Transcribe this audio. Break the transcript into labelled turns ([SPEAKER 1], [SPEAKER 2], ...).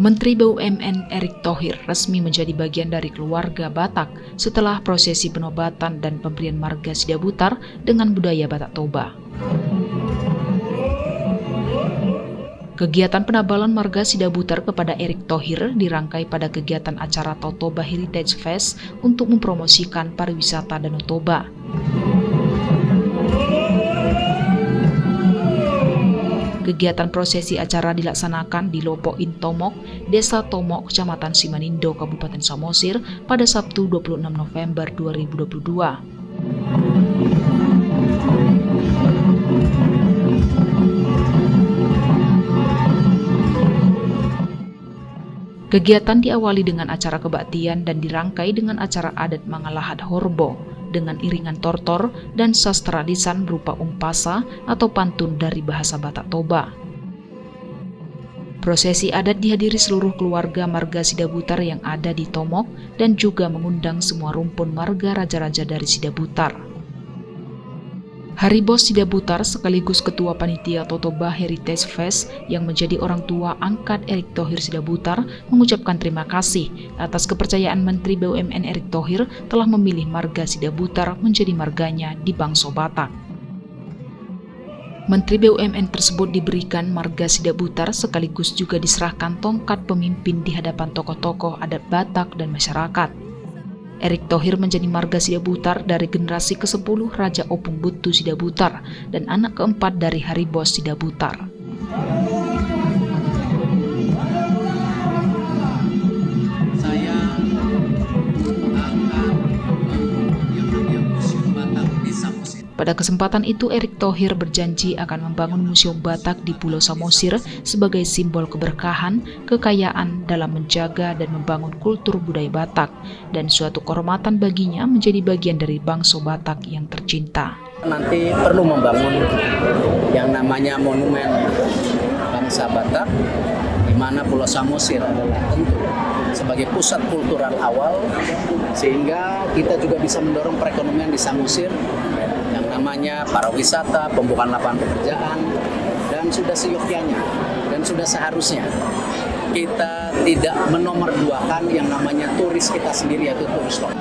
[SPEAKER 1] Menteri BUMN Erick Thohir resmi menjadi bagian dari keluarga Batak setelah prosesi penobatan dan pemberian marga Sidabutar dengan budaya Batak Toba. Kegiatan penabalan marga Sidabutar kepada Erick Thohir dirangkai pada kegiatan acara Totoba Heritage Fest untuk mempromosikan pariwisata Danau Toba. Kegiatan prosesi acara dilaksanakan di Lopok Intomok, Desa Tomok, Kecamatan Simanindo, Kabupaten Samosir pada Sabtu 26 November 2022. Kegiatan diawali dengan acara kebaktian dan dirangkai dengan acara adat Mangalahat Horbo dengan iringan tortor dan sastra lisan berupa umpasa atau pantun dari bahasa Batak Toba. Prosesi adat dihadiri seluruh keluarga marga Sidabutar yang ada di Tomok dan juga mengundang semua rumpun marga raja-raja dari Sidabutar. Hari Bos Sidabutar sekaligus Ketua Panitia Totoba Heritage Fest yang menjadi orang tua angkat Erick Thohir Sidabutar mengucapkan terima kasih atas kepercayaan Menteri BUMN Erick Thohir telah memilih marga Sidabutar menjadi marganya di Bangso Batak. Menteri BUMN tersebut diberikan marga Sidabutar sekaligus juga diserahkan tongkat pemimpin di hadapan tokoh-tokoh adat Batak dan masyarakat. Erick Thohir menjadi marga Sidabutar dari generasi ke-10 Raja Opung Butu Sidabutar dan anak keempat dari Hari Bos Sidabutar. Pada kesempatan itu, Erick Thohir berjanji akan membangun Museum Batak di Pulau Samosir sebagai simbol keberkahan, kekayaan dalam menjaga dan membangun kultur budaya Batak, dan suatu kehormatan baginya menjadi bagian dari bangsa Batak yang tercinta.
[SPEAKER 2] Nanti perlu membangun yang namanya monumen bangsa Batak, di mana Pulau Samosir adalah tentu sebagai pusat kultural awal, sehingga kita juga bisa mendorong perekonomian di Samosir, yang namanya para wisata, pembukaan lapangan pekerjaan, dan sudah seyogyanya dan sudah seharusnya kita tidak menomorduakan yang namanya turis kita sendiri, yaitu turis lokal.